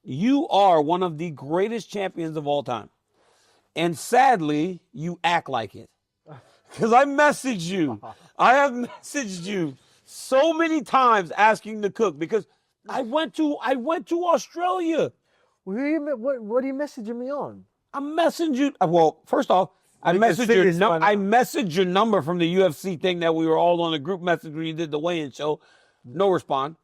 you are one of the greatest champions of all time. And sadly, you act like it. Because I messaged you. I have messaged you so many times asking to cook because I went to Australia. What are you messaging me on? I'm messaging you. Well, first off, I messaged your number from the UFC thing that we were all on a group message when you did the weigh-in show. No response.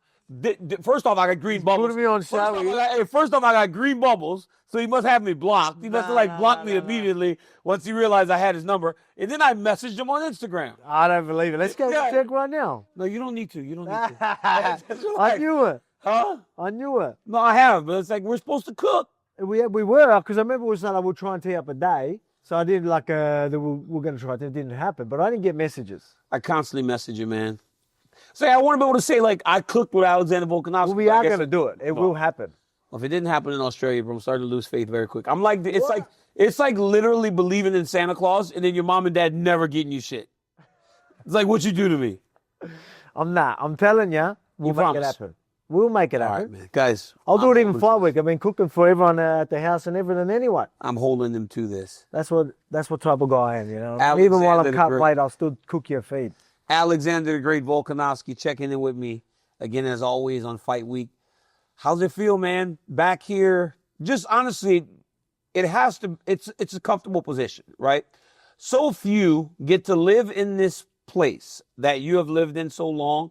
First off, I got green bubbles. Putting me on First off, I got green bubbles, so he must have me blocked. He must have blocked me immediately once he realized I had his number. And then I messaged him on Instagram. I don't believe it. Let's go check right now. No, you don't need to. You don't need to. I knew it. Huh? I knew it. No, I have, but it's like we're supposed to cook. We were, because I remember it was like I would try and tee up a day. So I did like, we're going to try it. It didn't happen, but I didn't get messages. I constantly message you, man. Say, I want to be able to say, like, I cooked with Alexander Volkanovski. Well, we are going to do it. It will happen. Well, if it didn't happen in Australia, bro, I'm starting to lose faith very quick. I'm like, it's like literally believing in Santa Claus and then your mom and dad never getting you shit. It's like what you do to me. I'm not. I'm telling you, we'll make it happen. We'll make it happen. All right, man. Guys. I'll do it even fight week. I've been cooking for everyone at the house and everything anyway. I'm holding them to this. That's what type of guy I am, you know. Even while I'm cut plate, I'll still cook your feed. Alexander the Great Volkanovski checking in with me again, as always, on Fight Week. How's it feel, man? Back here, just honestly, it's a comfortable position, right? So few get to live in this place that you have lived in so long,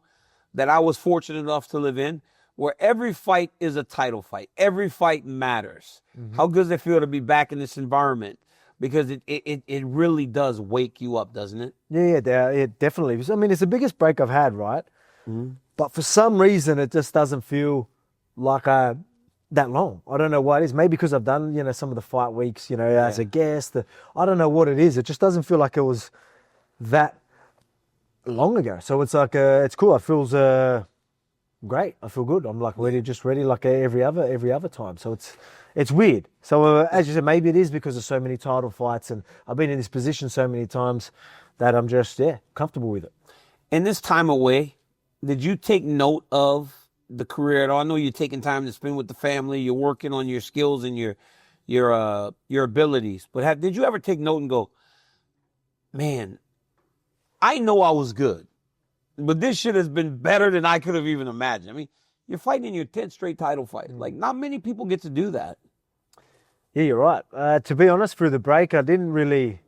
that I was fortunate enough to live in, where every fight is a title fight. Every fight matters. Mm-hmm. How good does it feel to be back in this environment? Because it really does wake you up, doesn't it? Yeah, it definitely. I mean, it's the biggest break I've had, right? Mm-hmm. But for some reason, it just doesn't feel like that long. I don't know what it is. Maybe because I've done, some of the fight weeks, as a guest. I don't know what it is. It just doesn't feel like it was that long ago. So it's like, it's cool. It feels great. I feel good. I'm like ready like every other time. So it's weird. So as you said, maybe it is because of so many title fights and I've been in this position so many times that I'm just, comfortable with it. In this time away, did you take note of the career at all? I know you're taking time to spend with the family. You're working on your skills and your abilities. But did you ever take note and go, man, I know I was good, but this shit has been better than I could have even imagined. I mean, you're fighting in your 10th straight title fight. Like, not many people get to do that. Yeah, you're right. To be honest, through the break, I didn't really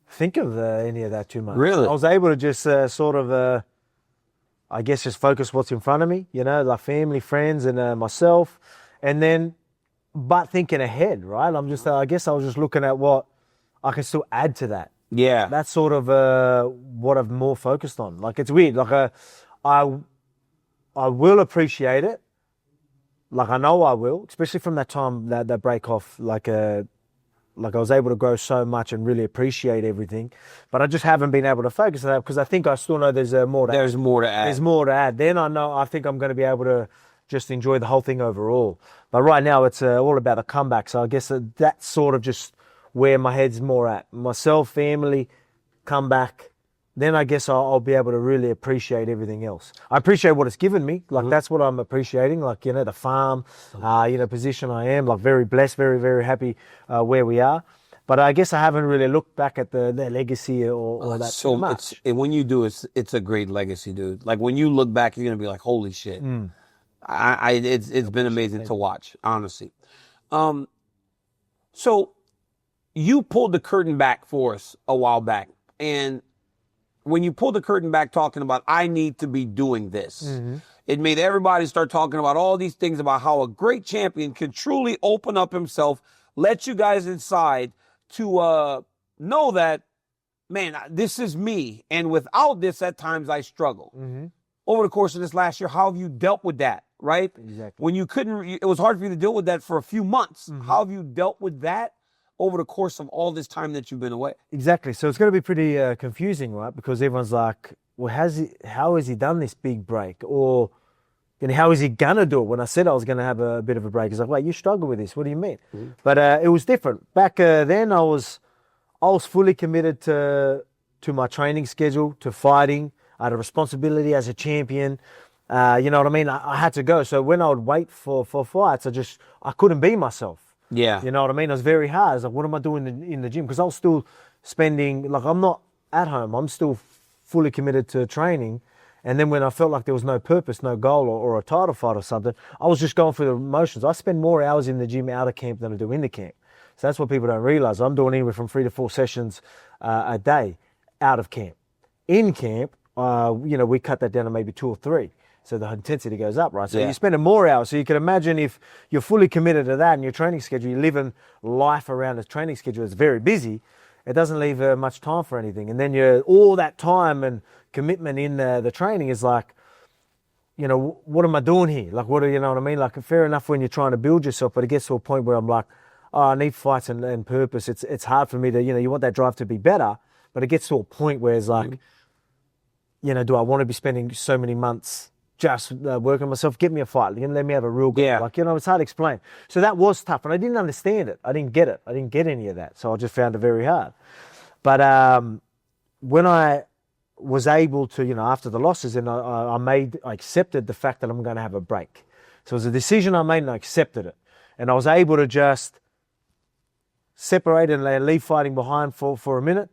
think of any of that too much. Really? I was able to just I guess, just focus what's in front of me, like family, friends, and myself. And then, but thinking ahead, right? I guess I was just looking at what I can still add to that. Yeah. That's sort of what I'm more focused on. Like, it's weird. Like, I will appreciate it. Like, I know I will, especially from that time, that break off, like I was able to grow so much and really appreciate everything. But I just haven't been able to focus on that because I think I still know there's more to add. There's more to add. There's more to add. Then I think I'm going to be able to just enjoy the whole thing overall. But right now, it's all about the comeback. So I guess that's sort of just where my head's more at. Myself, family, comeback. Then I guess I'll be able to really appreciate everything else. I appreciate what it's given me. Like, that's what I'm appreciating. Like, the farm, position I am. Like, very blessed, very, very happy where we are. But I guess I haven't really looked back at the legacy or that so much. When you do, it's a great legacy, dude. Like, when you look back, you're going to be like, holy shit. It's been amazing to watch, honestly. So you pulled the curtain back for us a while back. And when you pulled the curtain back talking about, I need to be doing this, it made everybody start talking about all these things about how a great champion can truly open up himself, let you guys inside to know that, man, this is me. And without this, at times I struggle. Over the course of this last year, how have you dealt with that, right? Exactly. When you it was hard for you to deal with that for a few months. How have you dealt with that over the course of all this time that you've been away? Exactly. So it's going to be pretty confusing, right? Because everyone's like, well, how has he done this big break? Or how is he going to do it? When I said I was going to have a bit of a break, it's like, wait, you struggle with this. What do you mean? But it was different. Back then, I was fully committed to my training schedule, to fighting. I had a responsibility as a champion. You know what I mean? I had to go. So when I would wait for fights, I couldn't be myself. Yeah. You know what I mean? It was very hard. I was like, what am I doing in the gym? Because I was still spending, like, I'm not at home. I'm still fully committed to training. And then when I felt like there was no purpose, no goal or a title fight or something, I was just going through the motions. I spend more hours in the gym out of camp than I do in the camp. So that's what people don't realize. I'm doing anywhere from 3 to 4 sessions a day out of camp. In camp, you know, we cut that down to maybe 2 or 3. So the intensity goes up, right? So you're spending more hours. So you can imagine if you're fully committed to that and your training schedule, you're living life around a training schedule that's very busy, it doesn't leave much time for anything. And then all that time and commitment in the training is like, you know, what am I doing here? Like, you know what I mean? Like, fair enough when you're trying to build yourself, but it gets to a point where I'm like, oh, I need fights and purpose. It's hard for me to, you know, you want that drive to be better, but it gets to a point where it's like, you know, do I want to be spending so many months just working on myself? Get me a fight. You know, let me have a real good, like, you know, it's hard to explain. So that was tough, and I didn't understand it. I didn't get it. I didn't get any of that. So I just found it very hard. But when I was able to, you know, after the losses, and I accepted the fact that I'm going to have a break. So it was a decision I made, and I accepted it. And I was able to just separate and leave fighting behind for a minute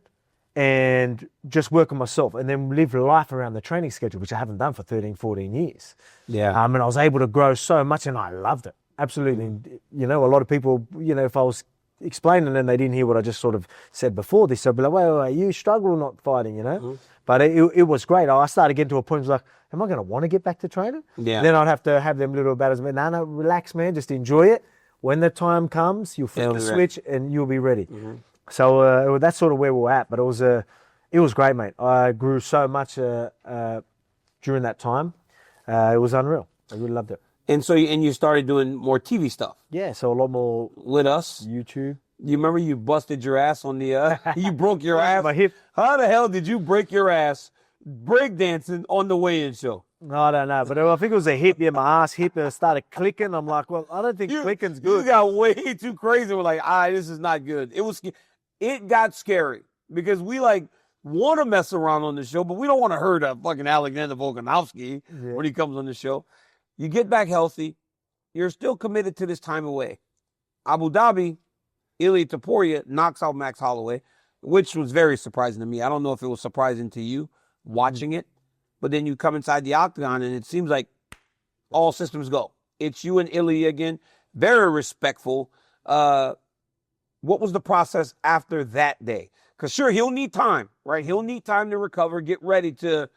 and just work on myself and then live life around the training schedule, which I haven't done for 13, 14 years. Yeah. And I was able to grow so much, and I loved it. Absolutely. You know, a lot of people, you know, if I was explaining and they didn't hear what I just sort of said before this, they'd be like, wait, you struggle not fighting, you know? But it was great. I started getting to a point where I was like, am I going to want to get back to training? Yeah. Then I'd have to have them little battles. No, relax, man. Just enjoy it. When the time comes, you'll flip the switch and you'll be ready. So that's sort of where we're at. But it was great, mate. I grew so much during that time. It was unreal. I really loved it. And so you started doing more TV stuff. Yeah, so a lot more with us. YouTube. You remember you busted your ass on the, you broke your ass? My hip. How the hell did you break your ass breakdancing on the weigh-in show? I don't know, but I think it was a hip. Yeah, my ass hip started clicking. I'm like, well, I don't think clicking's good. You got way too crazy. We're like, this is not good. It got scary because we like want to mess around on the show, but we don't want to hurt a fucking Alexander Volkanovski when he comes on the show. You get back healthy. You're still committed to this time away. Abu Dhabi, Ilia Topuria knocks out Max Holloway, which was very surprising to me. I don't know if it was surprising to you watching it, but then you come inside the octagon and it seems like all systems go. It's you and Ilia again. Very respectful. What was the process after that day? Because sure, he'll need time, right? He'll need time to recover, get ready to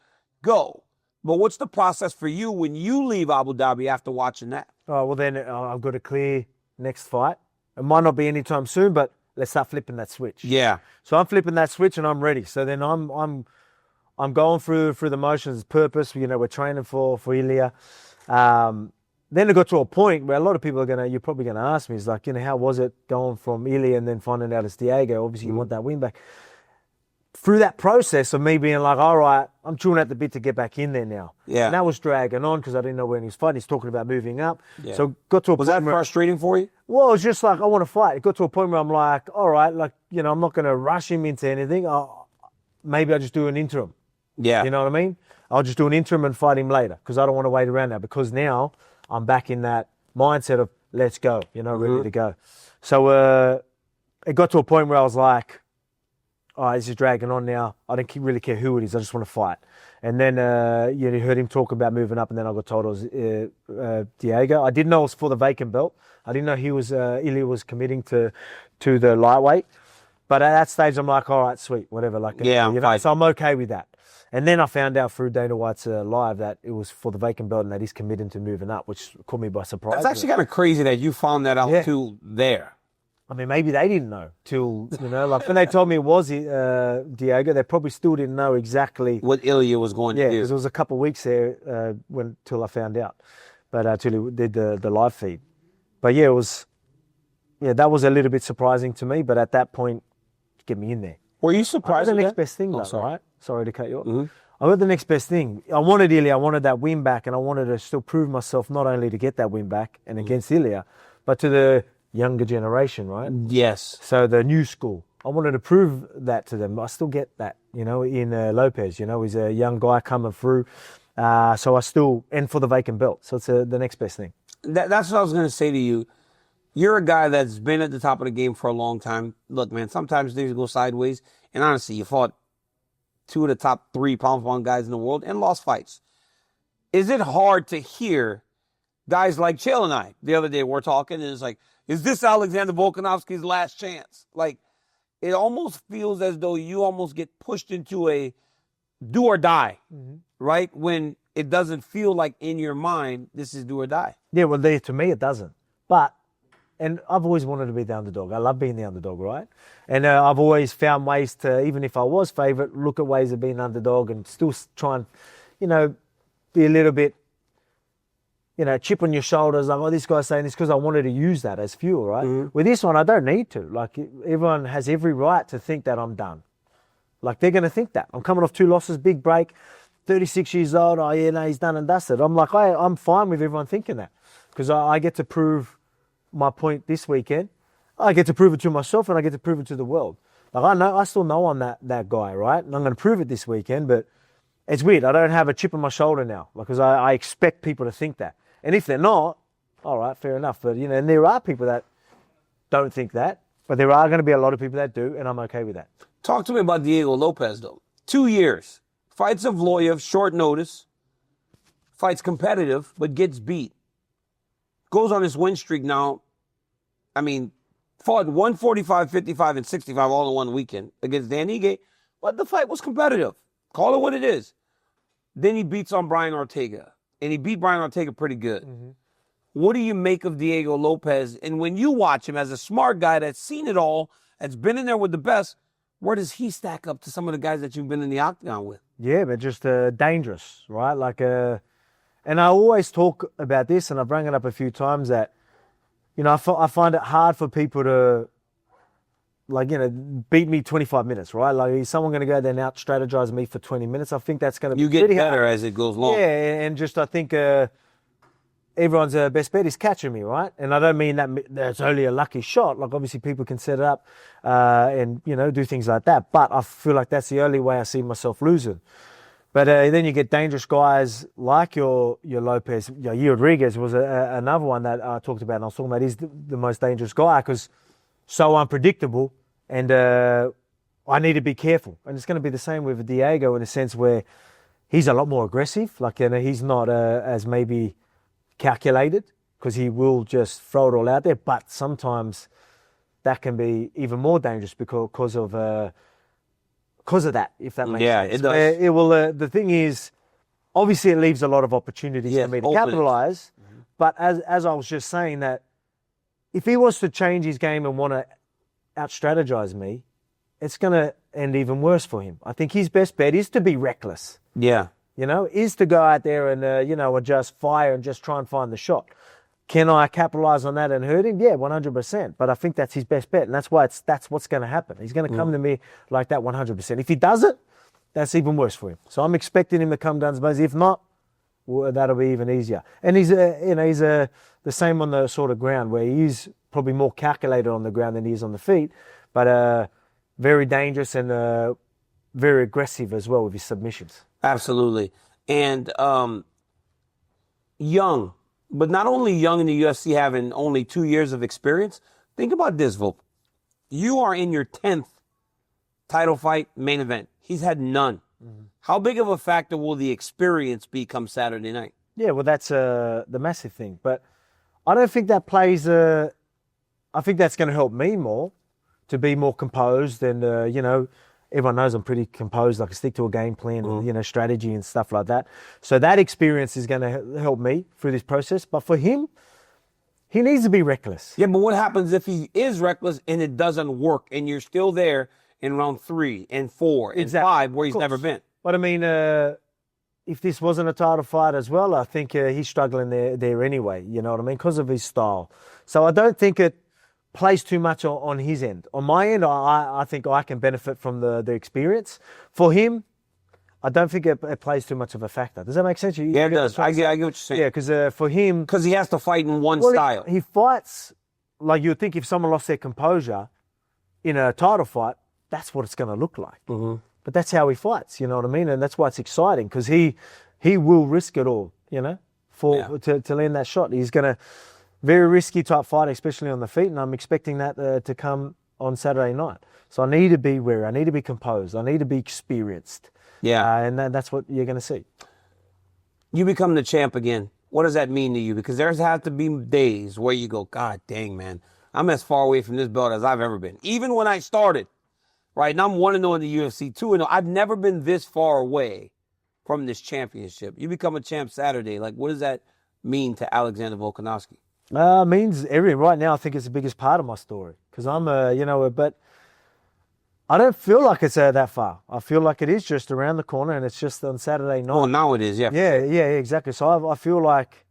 go. But what's the process for you when you leave Abu Dhabi after watching that? Oh, well, then I've got a clear next fight. It might not be anytime soon, but let's start flipping that switch. Yeah. So I'm flipping that switch and I'm ready. So then I'm going through the motions, purpose. You know, we're training for Ilia. Then it got to a point where a lot of people you're probably gonna ask me, is like, you know, how was it going from Ilia and then finding out it's Diego? Obviously, you want that win back. Through that process of me being like, all right, I'm chewing at the bit to get back in there now. Yeah. And that was dragging on because I didn't know when he was fighting. He's talking about moving up. Yeah. So got to a point. Was that frustrating for you? Well, it was just like, I want to fight. It got to a point where I'm like, all right, like, you know, I'm not going to rush him into anything. Maybe I'll just do an interim. Yeah. You know what I mean? I'll just do an interim and fight him later because I don't want to wait around now because now I'm back in that mindset of let's go, you know, ready to go. So it got to a point where I was like, oh, this is dragging on now. I don't really care who it is. I just want to fight. And then you heard him talk about moving up, and then I got told it was Diego. I didn't know it was for the vacant belt. I didn't know Ilia was committing to the lightweight. But at that stage, I'm like, all right, sweet, whatever. Like, yeah, you know, so I'm okay with that. And then I found out through Dana White's live that it was for the vacant belt and that he's committing to moving up, which caught me by surprise. That's actually kind of crazy that you found that out too there. I mean, maybe they didn't know till, you know, like when they told me it was Diego, they probably still didn't know exactly what Ilia was going to do. Yeah, because it was a couple of weeks there till I found out. But till he did the live feed. But yeah, that was a little bit surprising to me. But at that point, get me in there. Were you surprised? I got the next best thing, though, right? Sorry to cut you off. I got the next best thing. I wanted Ilia, I wanted that win back, and I wanted to still prove myself not only to get that win back and against Ilia, but to the younger generation, right? Yes. So the new school. I wanted to prove that to them. I still get that, you know, in Lopez. You know, he's a young guy coming through. So I still, and for the vacant belt. So it's the next best thing. That's what I was going to say to you. You're a guy that's been at the top of the game for a long time. Look, man, sometimes things go sideways. And honestly, you fought 2 of the top 3 pound-for-pound guys in the world and lost fights. Is it hard to hear guys like Chael and I? The other day we're talking, and it's like, is this Alexander Volkanovski's last chance? Like, it almost feels as though you almost get pushed into a do or die, right? When it doesn't feel like in your mind, this is do or die. Yeah, well, to me, it doesn't. And I've always wanted to be the underdog. I love being the underdog, right? And I've always found ways to, even if I was favourite, look at ways of being underdog and still try and, be a little bit, chip on your shoulders. Like, oh, this guy's saying this, because I wanted to use that as fuel, right? Mm-hmm. With this one, I don't need to. Like, everyone has every right to think that I'm done. Like, they're going to think that. I'm coming off 2 losses, big break, 36 years old. Oh, yeah, no, he's done and dusted. I'm like, I'm fine with everyone thinking that, because I get to prove my point this weekend. I get to prove it to myself, and I get to prove it to the world. Like, I still know I'm that guy, right? And I'm going to prove it this weekend, but it's weird. I don't have a chip on my shoulder now, because I expect people to think that. And if they're not, all right, fair enough. But, and there are people that don't think that, but there are going to be a lot of people that do, and I'm okay with that. Talk to me about Diego Lopez, though. 2 years. Fights Evloev, short notice. Fights competitive, but gets beat. Goes on his win streak now. I mean, fought 145, 55, and 65 all in one weekend against Dan Ige, but the fight was competitive. Call it what it is. Then he beats on Brian Ortega, and he beat Brian Ortega pretty good. Mm-hmm. What do you make of Diego Lopez? And when you watch him as a smart guy that's seen it all, that's been in there with the best, where does he stack up to some of the guys that you've been in the octagon with? Yeah, but just dangerous, right? Like, and I always talk about this, and I've brought it up a few times, that, I find it hard for people to, beat me 25 minutes, right? Like, is someone going to go there and out-strategize me for 20 minutes? I think that's going to be pretty hard. You get better as it goes along. Yeah, and just I think everyone's best bet is catching me, right? And I don't mean that's only a lucky shot. Like, obviously people can set it up and, do things like that. But I feel like that's the only way I see myself losing. But then you get dangerous guys like your Lopez. Rodriguez was another one that I talked about, and I was talking about he's the most dangerous guy because so unpredictable, and I need to be careful. And it's going to be the same with Diego in a sense where he's a lot more aggressive. Like, he's not as maybe calculated, because he will just throw it all out there. But sometimes that can be even more dangerous because of that, if that makes sense. Yeah, it does. It will. The thing is, obviously, it leaves a lot of opportunities for me to capitalize. Mm-hmm. But as I was just saying, that if he was to change his game and want to out-strategize me, it's going to end even worse for him. I think his best bet is to be reckless. Yeah. Is to go out there and, adjust fire and just try and find the shot. Can I capitalize on that and hurt him? Yeah, 100%. But I think that's his best bet, and that's what's going to happen. He's going to come to me like that 100%. If he doesn't, that's even worse for him. So I'm expecting him to come down to business. If not, that'll be even easier. And he's the same on the sort of ground, where he's probably more calculated on the ground than he is on the feet, but very dangerous and very aggressive as well with his submissions. Absolutely. And young, but not only young in the UFC, having only 2 years of experience. Think about this, Volk. You are in your 10th title fight main event. He's had none. Mm-hmm. How big of a factor will the experience be come Saturday night? Yeah, well, that's the massive thing. But I don't think that plays I think that's going to help me more to be more composed and, everyone knows I'm pretty composed. I can stick to a game plan and, strategy and stuff like that. So that experience is going to help me through this process. But for him, he needs to be reckless. Yeah, but what happens if he is reckless and it doesn't work and you're still there in round 3 and 4 and 5 where he's never been? But I mean, if this wasn't a title fight as well, I think he's struggling there anyway, you know what I mean, because of his style. So I don't think it plays too much on his end. On my end, I think I can benefit from the experience. For him, I don't think it plays too much of a factor. Does that make sense? Yeah, it does. I get what you're saying. Yeah, because for him... Because he has to fight in one style. He fights, like you would think if someone lost their composure in a title fight, that's what it's going to look like. Mm-hmm. But that's how he fights, you know what I mean? And that's why it's exciting, because he he will risk it all, to land that shot. He's going to, very risky type fight, especially on the feet, and I'm expecting that to come on Saturday night. So I need to be wary. I need to be composed. I need to be experienced. Yeah. And that's what you're going to see. You become the champ again. What does that mean to you? Because there's had to be days where you go, God dang, man, I'm as far away from this belt as I've ever been. Even when I started, right? And I'm 1-0 in the UFC, 2-0. I've never been this far away from this championship. You become a champ Saturday. Like, what does that mean to Alexander Volkanovski? Means everything. Right now, I think it's the biggest part of my story. Because I'm but I don't feel like it's that far. I feel like it is just around the corner, and it's just on Saturday night. Oh, now it is, yeah. Yeah, exactly. So I feel like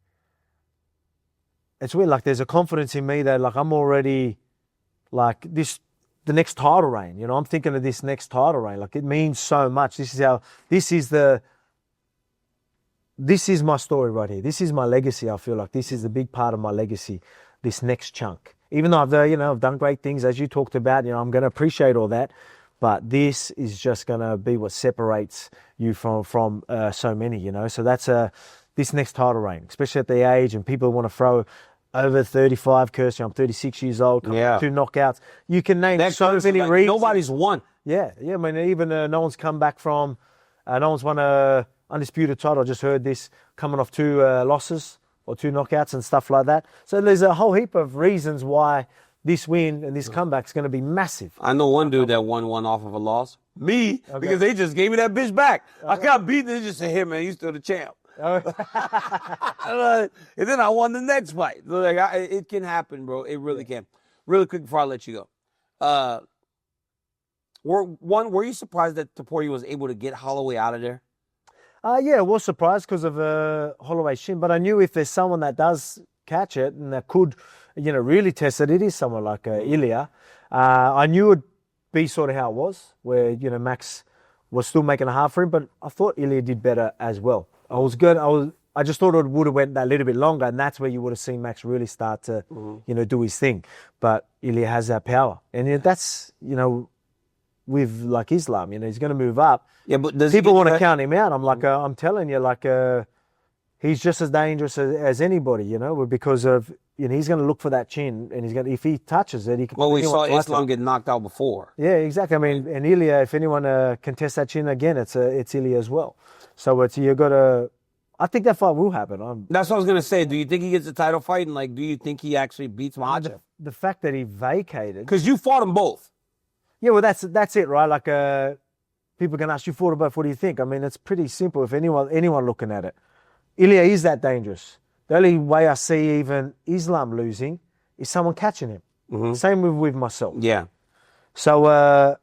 it's weird. Like there's a confidence in me that like I'm already like the next title reign. I'm thinking of this next title reign. Like it means so much. This is my story right here. This is my legacy. I feel like this is the big part of my legacy. This next chunk. Even though I've done great things as you talked about, I'm going to appreciate all that, but this is just going to be what separates you from so many, So that's this next title reign, especially at the age, and people want to throw over 35. Kirsty, I'm 36 years old. 2 knockouts. You can name so many reasons. Nobody's won. Yeah. I mean, even no one's come back from, no one's won a undisputed title. I just heard this coming off 2 losses. Or 2 knockouts and stuff like that. So there's a whole heap of reasons why this win and this comeback is going to be massive. I know one dude that won one off of a loss. Me, because they just gave me that bitch back. I got beaten and just said, "Hey man, you still the champ." And then I won the next fight. So it can happen, bro. It really can. Really quick before I let you go. Were you surprised that Topuria was able to get Holloway out of there? Yeah, I was surprised because of Holloway's shin, but I knew if there's someone that does catch it and that could, really test it, it is someone like Ilia. I knew it'd be sort of how it was, where, Max was still making it hard for him, but I thought Ilia did better as well. I just thought it would have went that little bit longer, and that's where you would have seen Max really start to, do his thing. But Ilia has that power, and that's, with like Islam, he's going to move up. Yeah, but people want to count him out. I'm like, I'm telling you, like, he's just as dangerous as anybody, because of, he's going to look for that chin, and if he touches it, he can. Well, we saw Islam get knocked out before. Yeah, exactly. I mean, and Ilia, if anyone can test that chin again, it's Ilia as well. So you got to. I think that fight will happen. That's what I was going to say. Do you think he gets a title fight, and do you think he actually beats Makhachev? The fact that he vacated, because you fought them both. Yeah, well, that's it, right? Like, people can ask you fought both. What do you think? I mean, it's pretty simple. If anyone looking at it, Ilia is that dangerous. The only way I see even Islam losing is someone catching him. Mm-hmm. Same with myself. Yeah. So,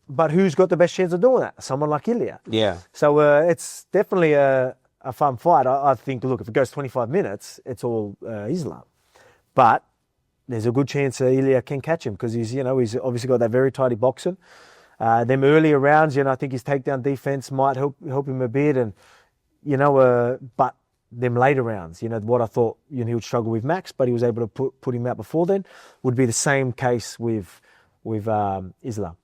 but who's got the best chance of doing that? Someone like Ilia. Yeah. So it's definitely a fun fight. I think. Look, if it goes 25 minutes, it's all Islam, but there's a good chance Ilia can catch him because he's obviously got that very tidy boxing. Them earlier rounds, I think his takedown defense might help him a bit, and but them later rounds, what I thought he would struggle with Max, but he was able to put him out before then. Would be the same case with Islam.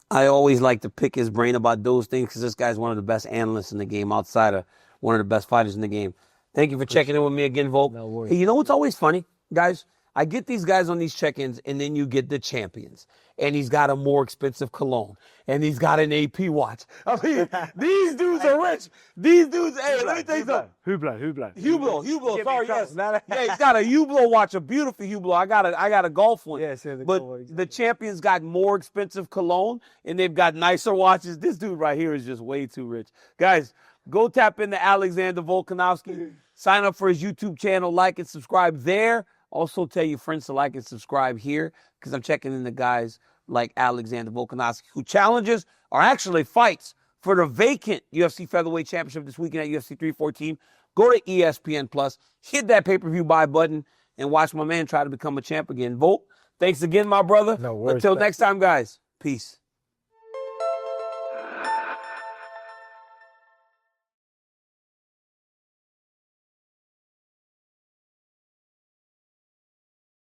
I always like to pick his brain about those things because this guy's one of the best analysts in the game, outside of one of the best fighters in the game. Thank you for checking in with me again, Volk. No worries. Hey, you know what's always funny, guys? I get these guys on these check-ins, and then you get the champions. And he's got a more expensive cologne. And he's got an AP watch. I mean, these dudes are rich. These dudes, hey, let me tell you something. Hublot, sorry, yes. Yeah, he's got a Hublot watch, a beautiful Hublot. I got a golf one. Yeah, but the champions got more expensive cologne, and they've got nicer watches. This dude right here is just way too rich. Guys, go tap into Alexander Volkanovski. Sign up for his YouTube channel, like and subscribe there. Also, tell your friends to like and subscribe here because I'm checking in the guys like Alexander Volkanovski, who challenges or actually fights for the vacant UFC Featherweight Championship this weekend at UFC 314. Go to ESPN Plus, hit that pay-per-view buy button, and watch my man try to become a champ again. Volk, thanks again, my brother. No worries. Until next time, guys. Peace.